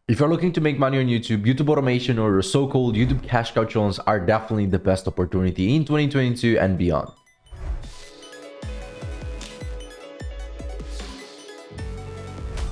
If you're looking to make money on YouTube, YouTube automation or so-called YouTube cash cow channels are definitely the best opportunity in 2022 and beyond.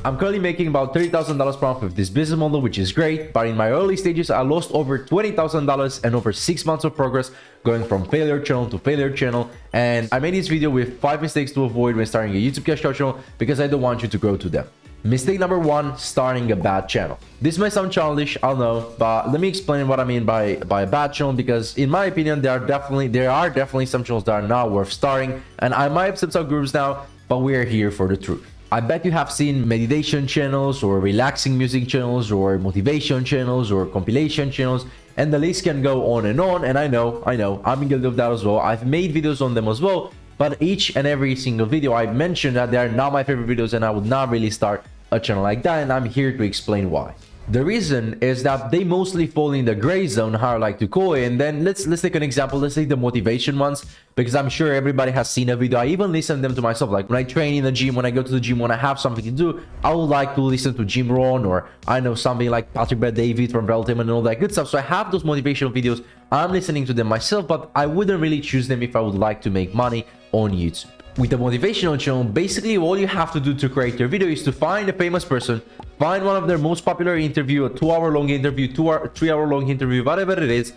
I'm currently making about $30,000 per month with this business model, which is great, but in my early stages, I lost over $20,000 and over 6 months of progress going from failure channel to failure channel. And I made this video with 5 mistakes to avoid when starting a YouTube cash cow channel because I don't want you to go to them. Mistake number 1, starting a bad channel. This might sound childish, I'll know, but let me explain what I mean by a bad channel, because in my opinion, there are definitely some channels that are not worth starting, and I might upset some groups now, but we are here for the truth. I bet you have seen meditation channels or relaxing music channels or motivation channels or compilation channels, and the list can go on, and I know, I'm guilty of that as well. I've made videos on them as well, but each and every single video I mentioned that they are not my favorite videos and I would not really start a channel like that, and I'm here to explain why. The reason is that they mostly fall in the gray zone, how I like to call it. And then let's take an example. Let's take the motivation ones, because I'm sure everybody has seen a video. I even listen to them to myself. Like when I train in the gym, when I go to the gym, when I have something to do, I would like to listen to Jim Rohn, or I know something like Patrick Bet-David from Relative and all that good stuff. So I have those motivational videos. I'm listening to them myself, but I wouldn't really choose them if I would like to make money on YouTube. With a motivational channel, basically all you have to do to create your video is to find a famous person, find one of their most popular interview, a 2-hour long interview, 3-hour long interview, whatever it is.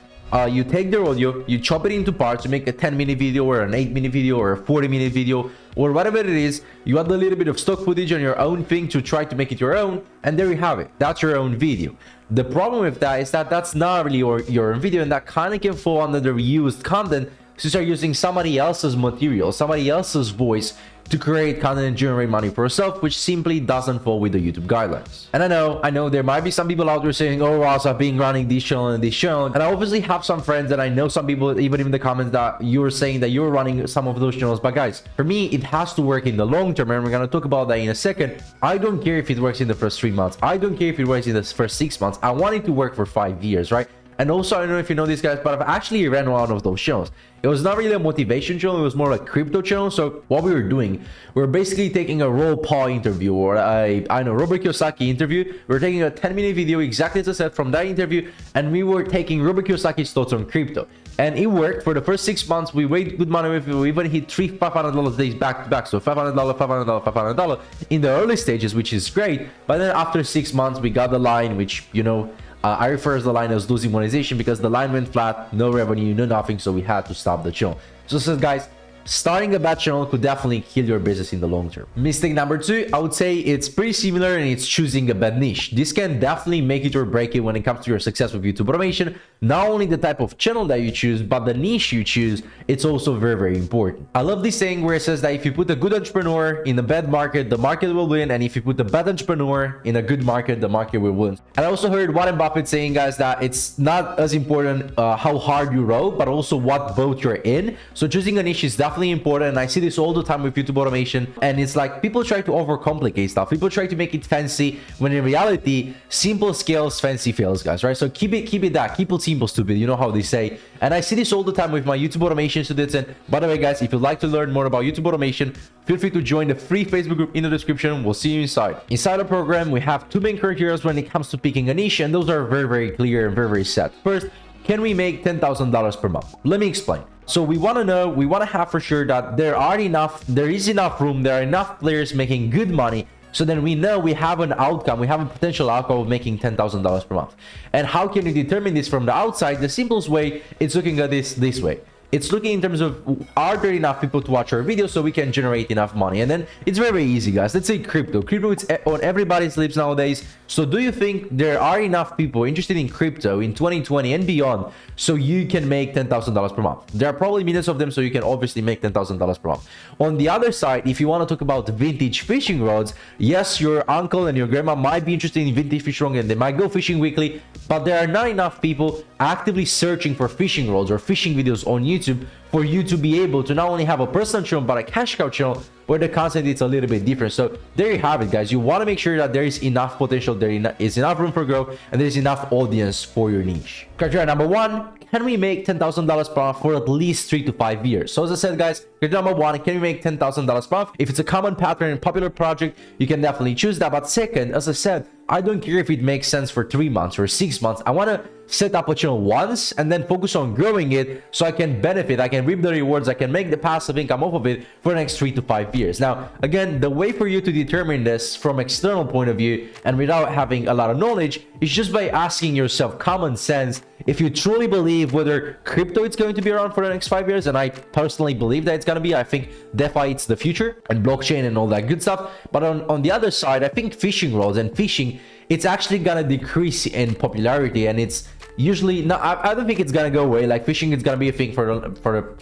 You take their audio, you chop it into parts, you make a 10-minute video or an 8-minute video or a 40-minute video or whatever it is. You add a little bit of stock footage on your own thing to try to make it your own, and there you have it. That's your own video. The problem with that is that that's not really your own video, and that kind of can fall under the reused content. So you start using somebody else's material, somebody else's voice to create content and generate money for yourself, which simply doesn't fall with the YouTube guidelines. And I know there might be some people out there saying, oh, Ross, I've been running this channel and this channel. And I obviously have some friends, and I know some people, even in the comments, that you're saying that you're running some of those channels. But guys, for me, it has to work in the long term, and we're going to talk about that in a second. I don't care if it works in the first 3 months. I don't care if it works in the first 6 months. I want it to work for 5 years, right? And also, I don't know if you know this, guys, but I've actually ran one of those channels. It was not really a motivation channel, it was more like a crypto channel. So what we were doing, we were basically taking a raw paw interview, or Robert Kiyosaki interview. We were taking a 10-minute video, exactly as I said, from that interview, and we were taking Robert Kiyosaki's thoughts on crypto. And it worked for the first 6 months. We made good money with it. We even hit $500 days back to back. So $500, $500, $500 in the early stages, which is great. But then after 6 months, we got the line, which, I refer to the line as losing monetization, because the line went flat, no revenue, no nothing, so we had to stop the channel. So guys, starting a bad channel could definitely kill your business in the long term. Mistake number 2, I would say it's pretty similar, and it's choosing a bad niche. This can definitely make it or break it when it comes to your success with YouTube automation. Not only the type of channel that you choose, but the niche you choose, it's also very, very important. I love this saying where it says that if you put a good entrepreneur in a bad market, the market will win, and if you put a bad entrepreneur in a good market, the market will win. And I also heard Warren Buffett saying, guys, that it's not as important how hard you row, but also what boat you're in. So choosing a niche is definitely important, and I see this all the time with YouTube automation. And it's like people try to overcomplicate stuff, people try to make it fancy, when in reality simple scales, fancy fails, guys, right? So keep it simple, stupid, you know how they say. And I see this all the time with my YouTube automation students. And by the way, guys, if you'd like to learn more about YouTube automation, feel free to join the free Facebook group in the description. We'll see you inside. Inside the program, we have 2 main criteria when it comes to picking a niche, and those are very, very clear and very, very set. First, can we make $10,000 per month? Let me explain. So we want to have for sure that there is enough room, there are enough players making good money. So then we know we have an outcome, we have a potential outcome of making $10,000 per month. And how can you determine this from the outside? The simplest way is looking at this way. It's looking in terms of, are there enough people to watch our videos so we can generate enough money? And then it's very, very easy, guys. Let's say crypto. Crypto is on everybody's lips nowadays. So do you think there are enough people interested in crypto in 2020 and beyond so you can make $10,000 per month? There are probably millions of them, so you can obviously make $10,000 per month. On the other side, if you want to talk about vintage fishing rods, yes, your uncle and your grandma might be interested in vintage fishing rods and they might go fishing weekly, but there are not enough people actively searching for fishing rods or fishing videos on YouTube for you to be able to not only have a personal channel but a cash cow channel where the content is a little bit different. So there you have it, guys. You want to make sure that there is enough potential, there is enough room for growth, and there is enough audience for your niche. Criteria number 1, can we make $10,000 per month for at least 3 to 5 years? So as I said, guys, criteria number 1, can we make $10,000 per month? If it's a common pattern and popular project, you can definitely choose that. But second, as I said, I don't care if it makes sense for 3 months or 6 months. I want to set up a channel once and then focus on growing it so I can benefit, I can reap the rewards, I can make the passive income off of it for the next 3 to 5 years. Now, again, the way for you to determine this from external point of view and without having a lot of knowledge is just by asking yourself common sense if you truly believe whether crypto is going to be around for the next 5 years. And I personally believe that it's going to be. I think DeFi it's the future and blockchain and all that good stuff. But on the other side, I think phishing roles and phishing, it's actually going to decrease in popularity, and it's usually not. I don't think it's gonna go away. Like phishing is gonna be a thing for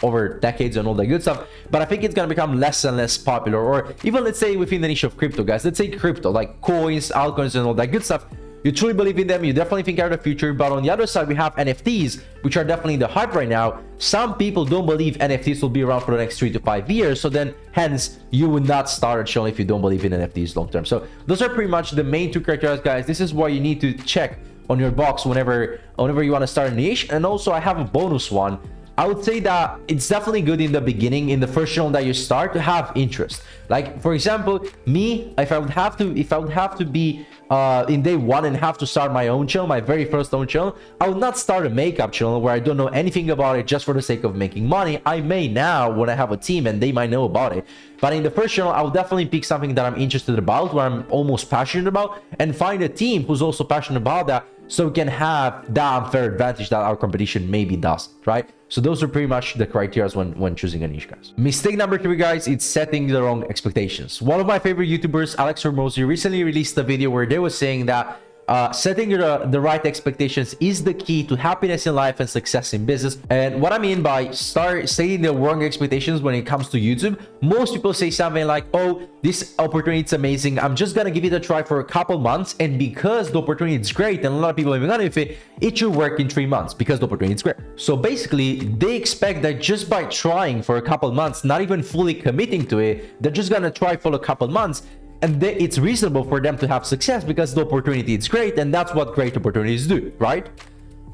over decades and all that good stuff, but I think it's gonna become less and less popular. Or even, let's say, within the niche of crypto, guys, let's say crypto, like coins, altcoins and all that good stuff, you truly believe in them, you definitely think are the future. But on the other side, we have NFTs, which are definitely the hype right now. Some people don't believe NFTs will be around for the next 3 to 5 years, so then hence you would not start a channel if you don't believe in NFTs long term. So those are pretty much the main two criteria, guys. This is why you need to check on your box whenever you want to start a niche. And also, I have a bonus one. I would say that it's definitely good in the beginning, in the first channel that you start, to have interest. Like for example, me, if I would have to be in day one and have to start my own channel, my very first own channel, I would not start a makeup channel where I don't know anything about it just for the sake of making money. I may now when I have a team and they might know about it, but in the first channel I will definitely pick something that I'm interested about, where I'm almost passionate about, and find a team who's also passionate about that, so we can have that unfair advantage that our competition maybe doesn't, right? So those are pretty much the criteria when choosing a niche, guys. Mistake number 3, guys, it's setting the wrong expectations. One of my favorite YouTubers, Alex Hormozy, recently released a video where they were saying that setting the right expectations is the key to happiness in life and success in business. And what I mean by setting the wrong expectations when it comes to YouTube, most people say something like, oh, this opportunity is amazing, I'm just gonna give it a try for a couple months, and because the opportunity is great and a lot of people have gone with it, it should work in 3 months because the opportunity is great. So basically, they expect that just by trying for a couple months, not even fully committing to it, they're just gonna try for a couple months, and it's reasonable for them to have success because the opportunity is great, and that's what great opportunities do, right?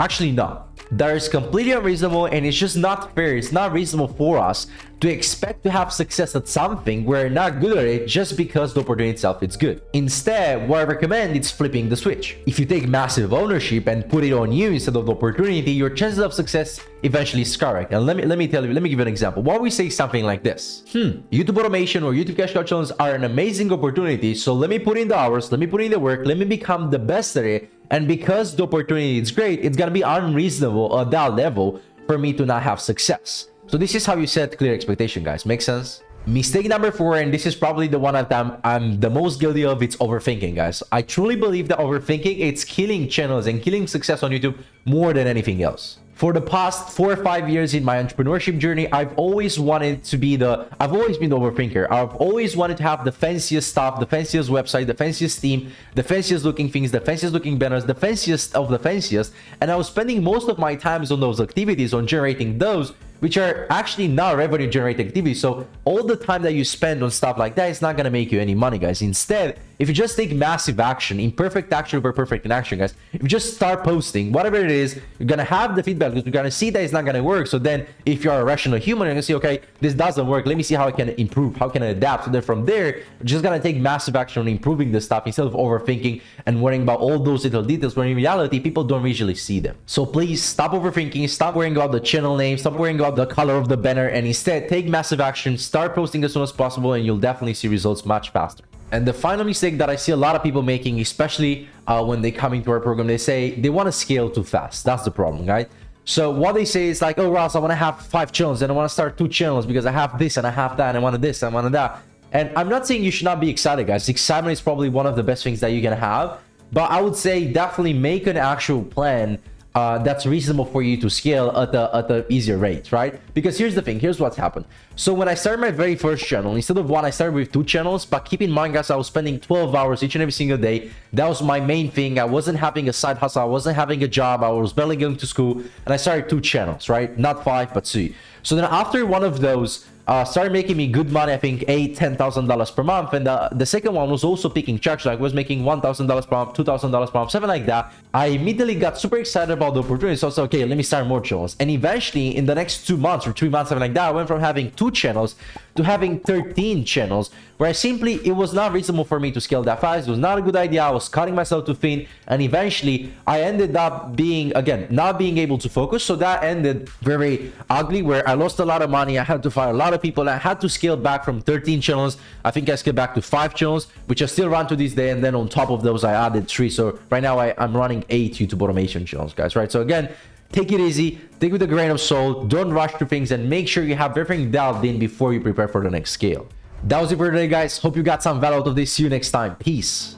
Actually, no. That is completely unreasonable, and it's just not fair. It's not reasonable for us to expect to have success at something we're not good at it just because the opportunity itself is good. Instead, what I recommend is flipping the switch. If you take massive ownership and put it on you instead of the opportunity, your chances of success eventually skyrocket. And let me give you an example. Why we say something like this: YouTube automation or YouTube cash cow channels are an amazing opportunity, so let me put in the hours, let me put in the work, let me become the best at it. And because the opportunity is great, it's gonna be unreasonable at that level for me to not have success. So this is how you set clear expectation, guys. Make sense? Mistake number 4, and this is probably the one that I'm the most guilty of, it's overthinking, guys. I truly believe that overthinking, it's killing channels and killing success on YouTube more than anything else. For the past 4 or 5 years in my entrepreneurship journey, I've always been the overthinker. I've always wanted to have the fanciest stuff, the fanciest website, the fanciest theme, the fanciest looking things, the fanciest looking banners, the fanciest of the fanciest. And I was spending most of my times on those activities, on generating those, which are actually not revenue generating activities. So all the time that you spend on stuff like that, it's not gonna make you any money, guys. Instead, if you just take massive action, imperfect action over perfect inaction, guys, if you just start posting whatever it is, you're gonna have the feedback because you're gonna see that it's not gonna work. So then if you're a rational human, you're gonna see, okay, this doesn't work, let me see how I can improve, how can I adapt. So then from there, you're just gonna take massive action on improving the stuff instead of overthinking and worrying about all those little details when in reality people don't usually see them. So please stop overthinking, stop worrying about the channel name, stop worrying about the color of the banner, and instead take massive action, start posting as soon as possible, and you'll definitely see results much faster. And the final mistake that I see a lot of people making, especially when they come into our program, they say they want to scale too fast. That's the problem, right? So what they say is like, oh, Ross, I want to have 5 channels and I want to start 2 channels because I have this and I have that and I wanted this and I wanted that. And I'm not saying you should not be excited, guys. Excitement is probably one of the best things that you can have, but I would say definitely make an actual plan that's reasonable for you to scale at the easier rate, right? Because here's the thing, here's what's happened. So when I started my very first channel, instead of 1, I started with 2 channels. But keep in mind, guys, I was spending 12 hours each and every single day. That was my main thing. I wasn't having a side hustle, I wasn't having a job, I was barely going to school, and I started 2 channels, right? Not 5 but 2. So then after one of those started making me good money, I think $8,000-$10,000 per month, and the second one was also picking traction. I was making $1,000 per month, $2,000 per month, something like that. I immediately got super excited about the opportunity, so I said, okay, let me start more channels. And eventually in the next 2 months or 3 months, something like that, I went from having 2 channels to having 13 channels, where simply it was not reasonable for me to scale that fast. It was not a good idea. I was cutting myself too thin, and eventually I ended up being, again, not being able to focus. So that ended very ugly, where I lost a lot of money. I had to fire a lot of people. I had to scale back from 13 channels. I think I scaled back to 5 channels, which I still run to this day. And then on top of those, I added 3. So right now I'm running 8 YouTube automation channels, guys, right? So again, take it easy, take it with a grain of salt, don't rush through things, and make sure you have everything dialed in before you prepare for the next scale. That was it for today, guys. Hope you got some value out of this. See you next time. Peace.